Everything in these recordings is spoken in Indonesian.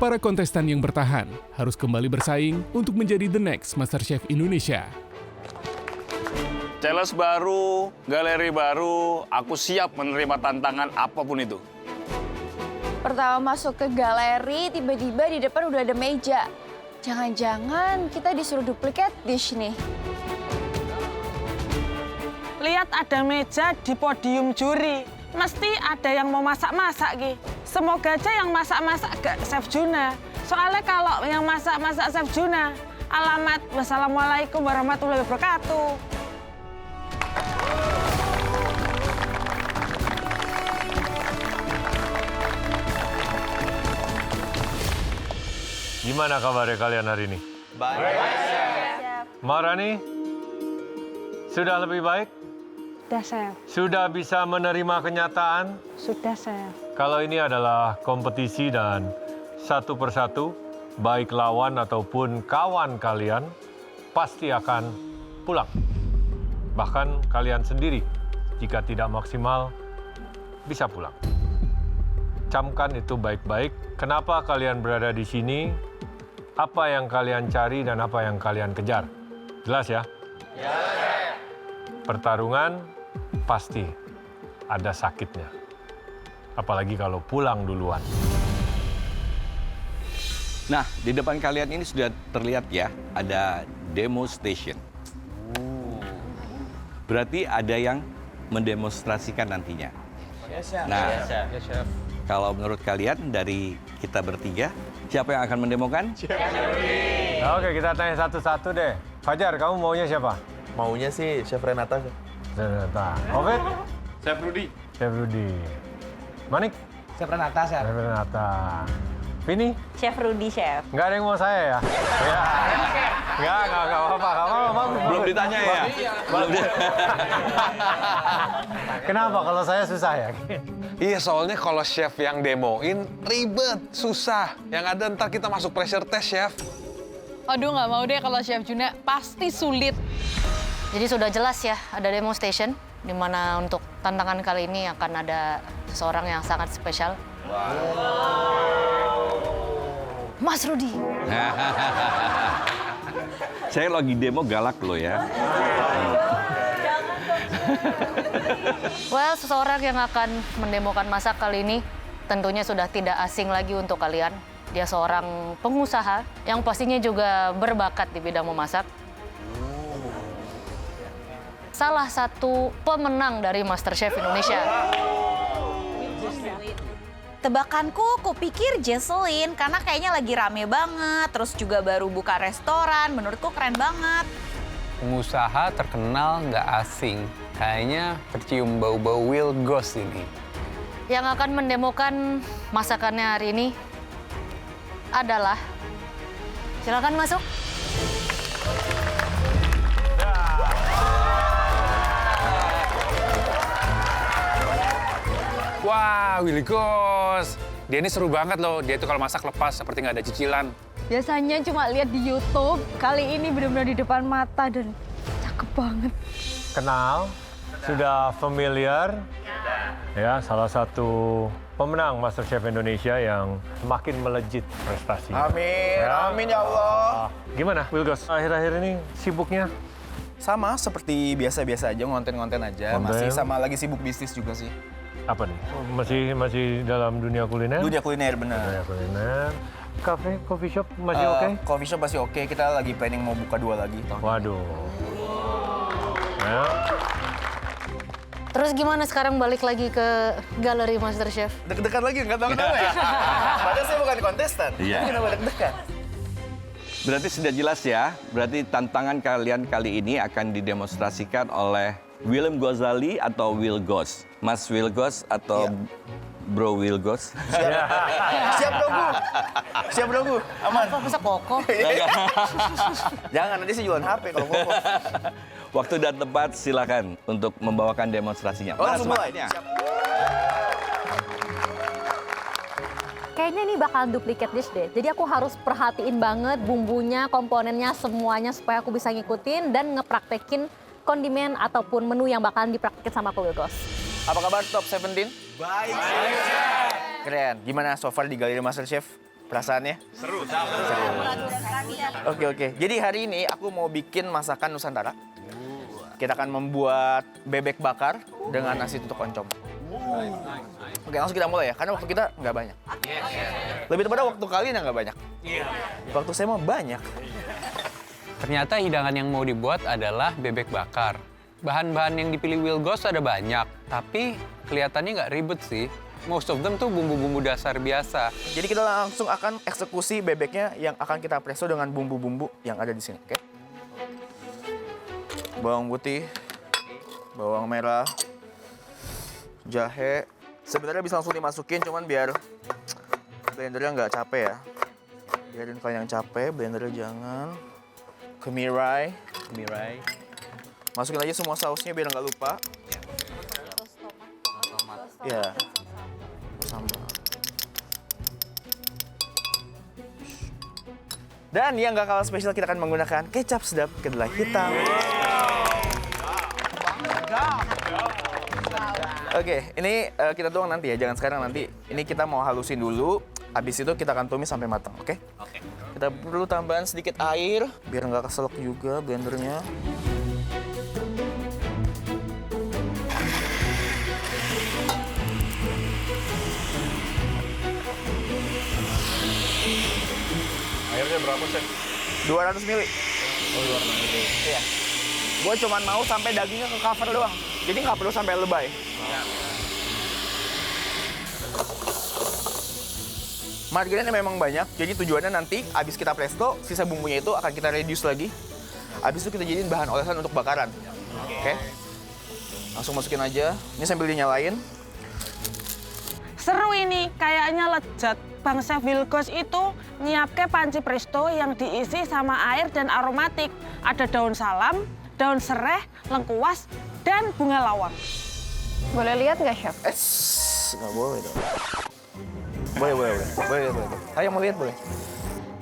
para kontestan yang bertahan harus kembali bersaing untuk menjadi the next MasterChef Indonesia. Challenge baru, galeri baru, aku siap menerima tantangan apapun itu. Pertama masuk ke galeri, tiba-tiba di depan udah ada meja. Jangan-jangan kita disuruh duplikat dish nih. Lihat ada meja di podium juri. Mesti ada yang mau masak-masak, Ki. Semoga aja yang masak-masak gak Chef Juna. Soalnya kalau yang masak-masak Chef Juna, alamat wassalamualaikum warahmatullahi wabarakatuh. Gimana kabarnya kalian hari ini? Baik, Chef. Maharani, sudah lebih baik? Sudah, Chef. Sudah bisa menerima kenyataan? Sudah, Chef. Kalau ini adalah kompetisi dan satu persatu, baik lawan ataupun kawan kalian, pasti akan pulang. Bahkan kalian sendiri, jika tidak maksimal, bisa pulang. Camkan itu baik-baik. Kenapa kalian berada di sini? Apa yang kalian cari dan apa yang kalian kejar? Jelas ya? Ya. Pertarungan pasti ada sakitnya. Apalagi kalau pulang duluan. Nah, di depan kalian ini sudah terlihat ya, ada demo station. Berarti ada yang mendemonstrasikan nantinya. Nah, kalau menurut kalian dari kita bertiga, siapa yang akan mendemokan? Oke, kita tanya satu-satu deh. Fajar, kamu maunya siapa? Maunya sih Chef Renata. Renata. Ovid? Chef Rudi. Chef Rudi. Manik? Chef Renata, Chef. Chef Renata. Vini? Chef Rudi, Chef. Nggak ada yang mau saya ya? Ya. Nggak apa-apa. Belum ditanya ya? Belum Kenapa kalau saya susah ya? Iya, soalnya kalau chef yang demoin ribet, susah. Yang ada ntar kita masuk pressure test, Chef. Aduh, nggak mau deh kalau Chef Juna, pasti sulit. Jadi sudah jelas ya, ada demo station, di mana untuk tantangan kali ini akan ada seseorang yang sangat spesial. Mas Rudi. Saya lagi demo galak loh ya. Well, seseorang yang akan mendemokan masak kali ini tentunya sudah tidak asing lagi untuk kalian. Dia seorang pengusaha yang pastinya juga berbakat di bidang memasak. Salah satu pemenang dari MasterChef Indonesia. Tebakanku, kupikir Jesselyn, karena kayaknya lagi rame banget. Terus juga baru buka restoran, menurutku keren banget. Pengusaha terkenal nggak asing. Kayaknya tercium bau-bau Will Ghost ini. Yang akan mendemokan masakannya hari ini adalah, silakan masuk. Wah, Will Ghost. Dia ini seru banget loh. Dia itu kalau masak lepas seperti nggak ada cicilan. Biasanya cuma lihat di YouTube, kali ini benar-benar di depan mata dan cakep banget. Kenal? Sudah familiar? Ya, salah satu pemenang MasterChef Indonesia yang makin melejit prestasi. Amin, Ya. amin ya Allah. Gimana, Wilgos? Akhir-akhir ini sibuknya? Sama, seperti biasa-biasa aja, ngonten-ngonten aja. Konten. Masih sama lagi sibuk bisnis juga sih. Apa nih? Masih dalam dunia kuliner? Dunia kuliner, bener. Dunia kuliner. Cafe, coffee shop masih oke? Coffee shop masih oke, kita lagi planning mau buka 2 lagi. Waduh. Ya. Terus gimana sekarang balik lagi ke galeri MasterChef? Deg-degan lagi, nggak tahu kenapa ya? Padahal saya bukan kontestan. Iya. Kenapa deg-degan? Berarti sudah jelas ya, berarti tantangan kalian kali ini akan didemonstrasikan oleh Willem Ghazali atau Will Ghost. Mas Will Ghost atau Bro Will Ghost. Siap dong, Bu. Siap dong, Bu. Aman. Kok bisa kokoh? Jangan, nanti saya jualan HP kalau ngomong. Waktu dan tempat silakan untuk membawakan demonstrasinya. Oh, langsung mulai. semangatnya? Siap. Kayaknya ini bakal duplicate dish deh. Jadi aku harus perhatiin banget bumbunya, komponennya, semuanya supaya aku bisa ngikutin dan ngepraktekin kondimen ataupun menu yang bakalan dipraktekin sama aku, Wilgos. Apa kabar Top 17? Baik. Keren. Gimana so far di Galeri MasterChef? perasaannya? Seru. Oke. Jadi hari ini aku mau bikin masakan Nusantara. Kita akan membuat bebek bakar dengan nasi tutuk oncom. Oke, langsung kita mulai ya, karena waktu kita nggak banyak. Lebih tepatnya waktu kalian yang nggak banyak. Waktu saya mau banyak. Ternyata hidangan yang mau dibuat adalah bebek bakar. Bahan-bahan yang dipilih Will Goss ada banyak, tapi kelihatannya nggak ribet sih. Most of them tuh bumbu-bumbu dasar biasa. Jadi kita langsung akan eksekusi bebeknya yang akan kita presto dengan bumbu-bumbu yang ada di sini, oke? Bawang putih, bawang merah, jahe. Sebenarnya bisa langsung dimasukin, cuman biar blendernya nggak capek ya. Biarin kalian yang capek, blendernya jangan. Kemirai. Masukin aja semua sausnya biar nggak lupa. Ya. Sambal. Dan yang nggak kalah spesial, kita akan menggunakan kecap sedap kedelai hitam. Oke, ini kita tuang nanti ya, jangan sekarang, nanti. Ini kita mau halusin dulu, habis itu kita akan tumis sampai matang, oke? Kita perlu tambahan sedikit air, biar nggak keselak juga blendernya. Airnya berapa, Chef? 200 ml. Oh, 200 ml. Iya. Gue cuma mau sampai dagingnya ke cover doang. Jadi nggak perlu sampai lebay. Margarinnya memang banyak, jadi tujuannya nanti abis kita presto, sisa bumbunya itu akan kita reduce lagi. Abis itu kita jadiin bahan olesan untuk bakaran. Oke? Langsung masukin aja. Ini sambil dinyalain. Seru ini, kayaknya lezat. Bang Chef Will Goss itu nyiapke panci presto yang diisi sama air dan aromatik. Ada daun salam, daun sereh, lengkuas, dan bunga lawang. Boleh lihat nggak, Chef? Nggak boleh dong. Boleh. Ayo mau lihat boleh.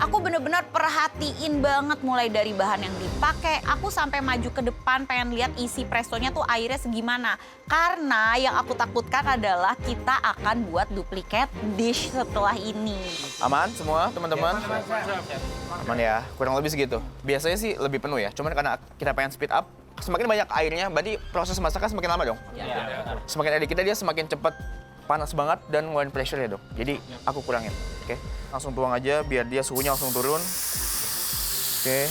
Aku bener-bener perhatiin banget mulai dari bahan yang dipakai. Aku sampai maju ke depan pengen lihat isi prestonya tuh airnya segimana. Karena yang aku takutkan adalah kita akan buat duplikat dish setelah ini. Aman semua teman-teman? Aman ya, kurang lebih segitu. Biasanya sih lebih penuh ya, cuman karena kita pengen speed up, semakin banyak airnya, berarti proses masaknya semakin lama dong. Semakin ada kita, dia semakin cepat panas banget dan ngeluarin pressure-nya dong. Jadi aku kurangin, oke? Langsung tuang aja biar dia suhunya langsung turun. Oke.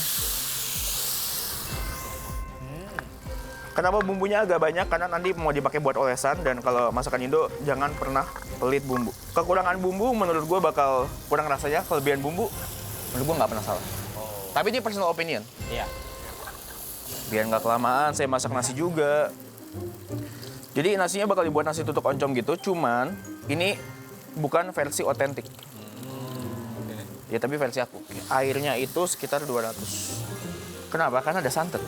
Kenapa bumbunya agak banyak? Karena nanti mau dipakai buat olesan, dan kalau masakan Indo jangan pernah pelit bumbu. Kekurangan bumbu menurut gue bakal kurang rasanya, kelebihan bumbu menurut gue nggak pernah salah. Tapi ini personal opinion. Iya. Biar nggak kelamaan, saya masak nasi juga. Jadi nasinya bakal dibuat nasi tutuk oncom gitu, cuman ini bukan versi otentik. Ya tapi versi aku. Airnya itu sekitar 200. Kenapa? Karena ada santan.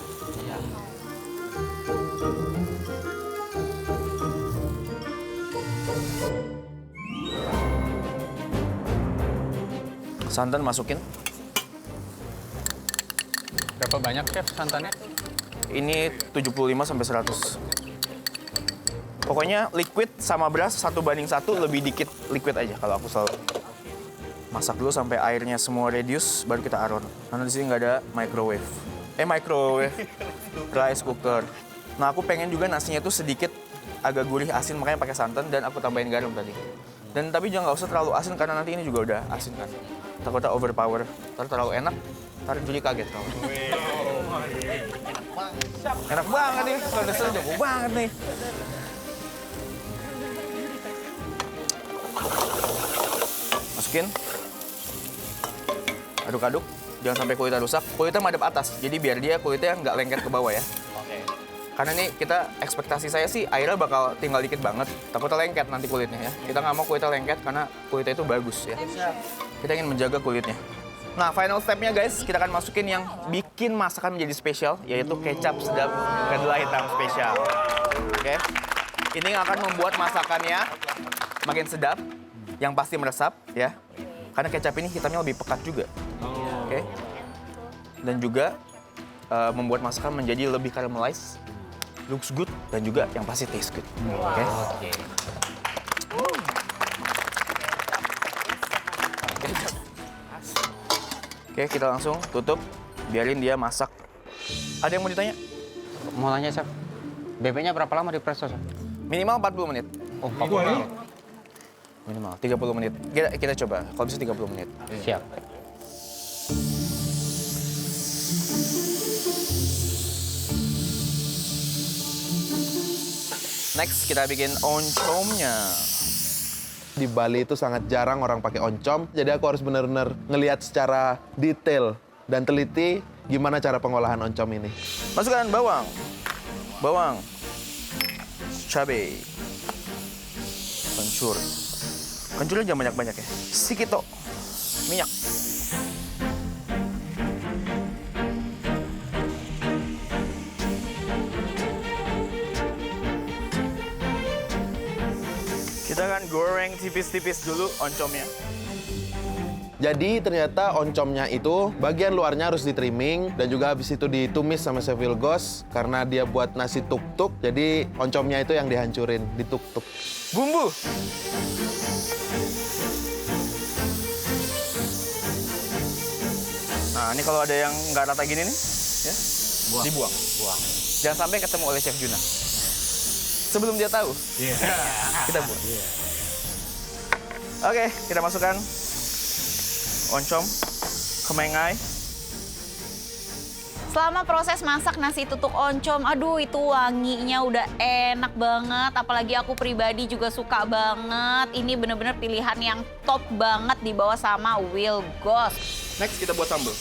Santan masukin. Berapa banyak, Chef, santannya? Ini 75 sampai 100. Pokoknya liquid sama beras 1:1, lebih dikit liquid aja kalau aku selalu. Masak dulu sampai airnya semua reduce, baru kita aron. Karena di sini nggak ada microwave rice cooker. Nah aku pengen juga nasinya tuh sedikit agak gurih asin, makanya pakai santan dan aku tambahin garam tadi. Dan tapi jangan nggak usah terlalu asin karena nanti ini juga udah asin kan. Takutnya overpower, terlalu enak, ntar jadi kaget kamu. Enak banget nih, kalau jago banget nih. Masukin. Aduk-aduk, jangan sampai kulitnya rusak. Kulitnya madep atas, jadi biar dia kulitnya nggak lengket ke bawah ya. Karena ini kita, ekspektasi saya sih airnya bakal tinggal dikit banget. Takutnya lengket nanti kulitnya ya. Kita nggak mau kulitnya lengket karena kulitnya itu bagus ya. Kita ingin menjaga kulitnya. Nah, final stepnya guys, kita akan masukin yang bikin masakan menjadi spesial, yaitu kecap sedap kedelai hitam spesial. Oke. Ini yang akan membuat masakannya makin sedap, yang pasti meresap ya. Karena kecap ini hitamnya lebih pekat juga. Oke. Dan juga membuat masakan menjadi lebih caramelize, looks good, dan juga yang pasti taste good. Oke. Oke, kita langsung tutup, biarin dia masak. Ada yang mau ditanya? Mau nanya, Chef. Bebeknya berapa lama di presto, Chef? Minimal 40 menit. Oh, 40 menit. Minimal 30 menit. Kita coba, kalau bisa 30 menit. Siap. Next, kita bikin oncomnya. Di Bali itu sangat jarang orang pakai oncom, jadi aku harus benar-benar ngelihat secara detail dan teliti gimana cara pengolahan oncom ini. Masukkan bawang, cabai, kencur. Kencurnya jangan banyak-banyak ya. Sedikit tok, minyak. Kita akan goreng tipis-tipis dulu oncomnya. Jadi ternyata oncomnya itu bagian luarnya harus di-trimming dan juga habis itu ditumis sama Chef Wilgos karena dia buat nasi tuk-tuk. Jadi oncomnya itu yang dihancurin, dituk-tuk. Bumbu. Nah, ini kalau ada yang nggak rata gini nih, ya, dibuang. Jangan sampai ketemu oleh Chef Juna. Sebelum dia tahu, kita buang. Oke, kita masukkan oncom, kemengai. Selama proses masak nasi tutuk oncom, aduh itu wanginya udah enak banget. Apalagi aku pribadi juga suka banget. Ini bener-bener pilihan yang top banget dibawa sama Wilgos. Next, kita buat sambal.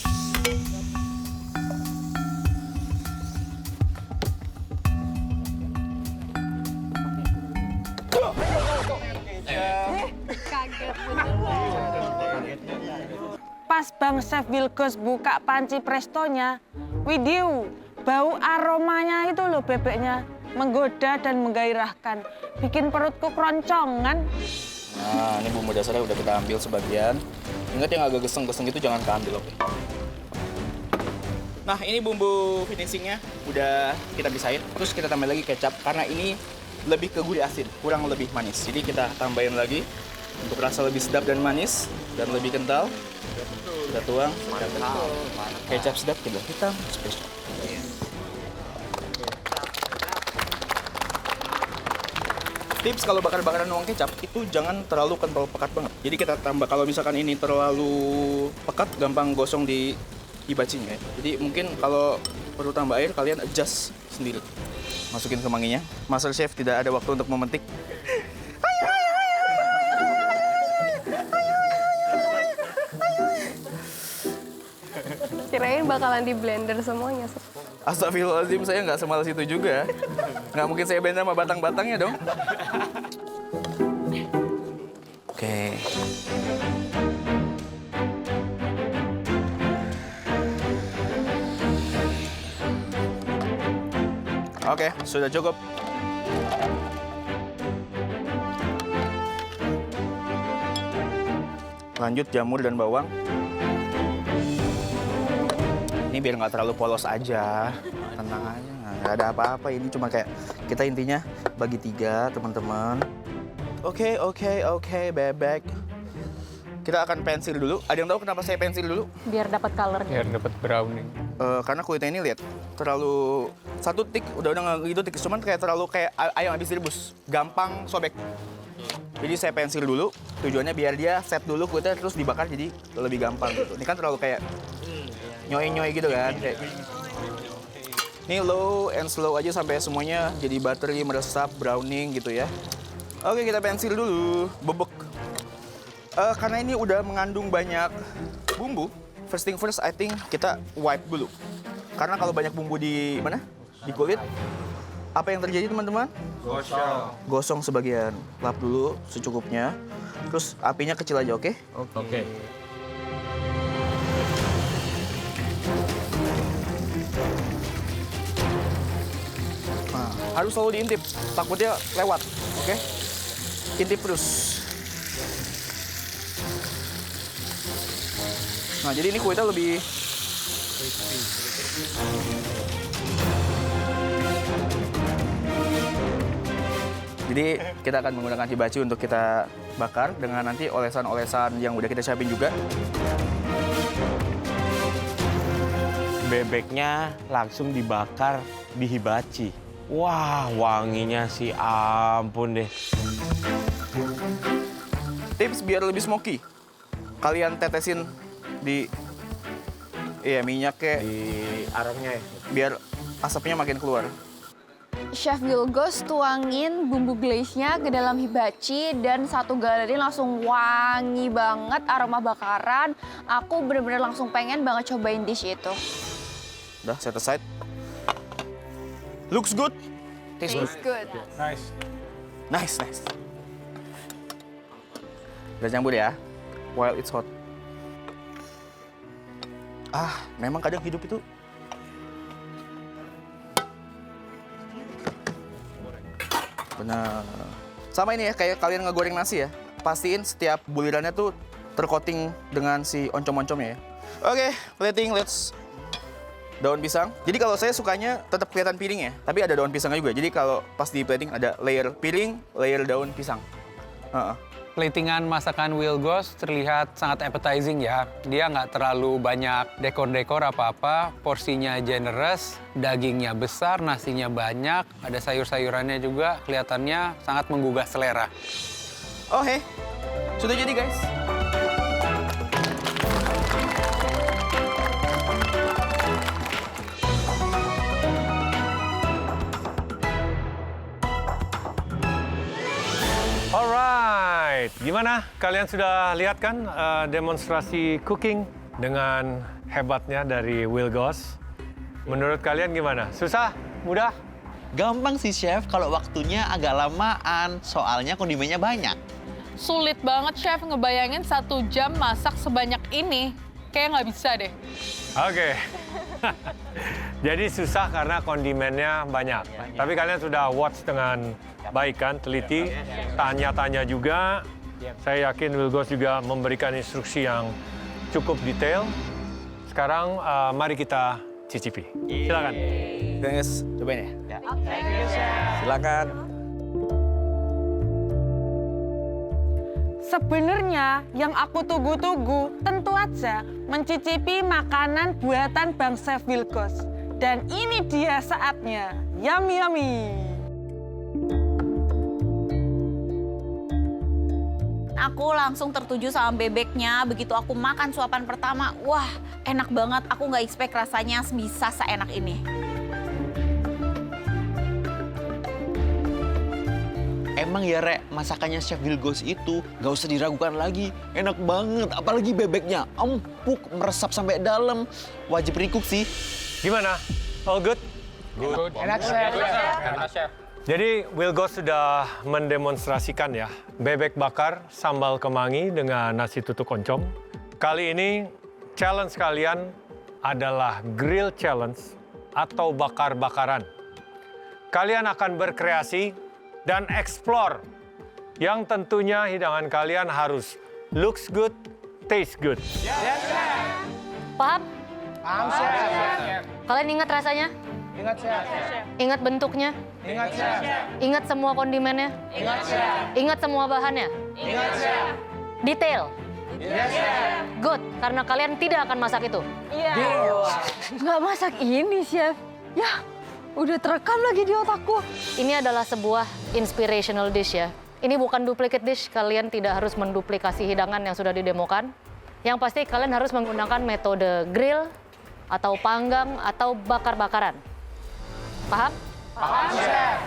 Pas Bang Chef Wilgos buka panci prestonya, widih, bau aromanya itu loh bebeknya. Menggoda dan menggairahkan. Bikin perutku keroncongan. Nah, ini bumbu dasarnya udah kita ambil sebagian. Ingat yang agak geseng-geseng itu jangan keambil, oke? Nah, ini bumbu finishingnya udah kita pisahin. Terus kita tambah lagi kecap, karena ini lebih ke gurih asin, kurang lebih manis. Jadi kita tambahin lagi untuk rasa lebih sedap dan manis dan lebih kental. Kita tuang. Kecap sedap, kita hitam, spesial. Tips kalau bakar-bakaran uang kecap itu jangan terlalu kental pekat banget. Jadi kita tambah, kalau misalkan ini terlalu pekat gampang gosong di bacinya ya. Jadi mungkin kalau perlu tambah air kalian adjust sendiri. Masukin kemanginya. Master Chef tidak ada waktu untuk memetik. Kirain bakalan di blender semuanya. Astagfirullahaladzim, saya nggak semalas itu juga. Nggak mungkin saya blender sama batang-batangnya dong. Oke. Oke, sudah cukup. Lanjut jamur dan bawang. Ini biar nggak terlalu polos aja, tenang aja, nggak ada apa-apa. Ini cuma kayak kita intinya bagi 3 teman-teman. Oke, bebek. Kita akan pensil dulu. Ada yang tahu kenapa saya pensil dulu? Biar dapat color. Biar dapat browning. Karena kulitnya ini lihat terlalu satu tik, udah nggak gitu tik, cuman kayak terlalu kayak ayam habis direbus, gampang sobek. Jadi saya pensil dulu, tujuannya biar dia set dulu kulitnya terus dibakar jadi lebih gampang gitu. Ini kan terlalu kayak nyoy-nyoy gitu kan. Kayak. Ini low and slow aja sampai semuanya jadi buttery, meresap, browning gitu ya. Oke, kita pensil dulu, bebek. Karena ini udah mengandung banyak bumbu, first thing first, I think kita wipe dulu. Karena kalau banyak bumbu di mana? Di kulit, apa yang terjadi teman-teman? Gosong sebagian. Lap dulu secukupnya. Terus apinya kecil aja, oke? Oke. Nah, harus selalu diintip, takutnya lewat, oke? Intip terus. Nah, jadi ini kulitnya lebih Jadi kita akan menggunakan hibachi untuk kita bakar dengan nanti olesan-olesan yang udah kita siapin juga. Bebeknya langsung dibakar di hibachi. Wah, wanginya sih ampun deh. Tips biar lebih smoky. Kalian tetesin di minyak kayak di arangnya ya. Biar asapnya makin keluar. Chef Wilgos tuangin bumbu glaze-nya ke dalam hibachi dan satu galeri langsung wangi banget, aroma bakaran. Aku bener-bener langsung pengen banget cobain dish itu. Udah, set aside. Looks good. Tastes good. Nice. Nice. Udah campur ya, while it's hot. Memang kadang hidup itu benar. Sama ini ya, kayak kalian ngegoreng nasi ya. Pastiin setiap bulirannya tuh tercoating dengan si oncom-oncomnya ya. Oke, plating, let's daun pisang. Jadi kalau saya sukanya tetap kelihatan piring ya, tapi ada daun pisangnya juga. Jadi kalau pas di plating ada layer piring, layer daun pisang. Platingan masakan Wilgos terlihat sangat appetizing ya. Dia nggak terlalu banyak dekor-dekor apa-apa, porsinya generous, dagingnya besar, nasinya banyak, ada sayur-sayurannya juga, kelihatannya sangat menggugah selera. Oke, sudah jadi guys. Alright, gimana? Kalian sudah lihat kan demonstrasi cooking dengan hebatnya dari Wilgos? Menurut kalian gimana? Susah? Mudah? Gampang sih Chef, kalau waktunya agak lamaan, soalnya kondimennya banyak. Sulit banget Chef ngebayangin 1 jam masak sebanyak ini. Kayak nggak bisa deh. Oke. Jadi susah karena kondimennya banyak. Tapi kalian sudah watch dengan baik kan, teliti, tanya-tanya juga. Saya yakin Wilgos juga memberikan instruksi yang cukup detail. Sekarang mari kita cicipi. Silakan. Guys, cobain ya. Silakan. Sebenarnya yang aku tunggu-tunggu tentu aja mencicipi makanan buatan Bang Chef Wilgos. Dan ini dia saatnya. Yummy, yummy. Aku langsung tertuju sama bebeknya. Begitu aku makan suapan pertama, wah enak banget. Aku nggak expect rasanya bisa seenak ini. Emang ya Rek, masakannya Chef Wilgos itu gak usah diragukan lagi. Enak banget, apalagi bebeknya. Empuk, meresap sampai dalam. Wajib recook sih. Gimana? All good? Good. Enak, Chef. Enak, Chef. Jadi Wilgos sudah mendemonstrasikan ya, bebek bakar sambal kemangi dengan nasi tutuk oncom. Kali ini challenge kalian adalah grill challenge atau bakar-bakaran. Kalian akan berkreasi dan explore yang tentunya hidangan kalian harus looks good, taste good. Yes, Paham? Paham, Chef. Kalian ingat rasanya? Ingat, Chef. Ingat bentuknya? Ingat, Chef. Ingat semua kondimennya? Ingat, Chef. Ingat semua bahannya? Ingat, Chef. Detail? Yes, Chef. Good, karena kalian tidak akan masak itu. Iya. Nggak masak ini, Chef. Ya, udah terekam lagi di otakku. Ini adalah sebuah inspirational dish ya. Ini bukan duplicate dish, kalian tidak harus menduplikasi hidangan yang sudah didemokan. Yang pasti kalian harus menggunakan metode grill, atau panggang, atau bakar-bakaran. Paham? Paham, Chef.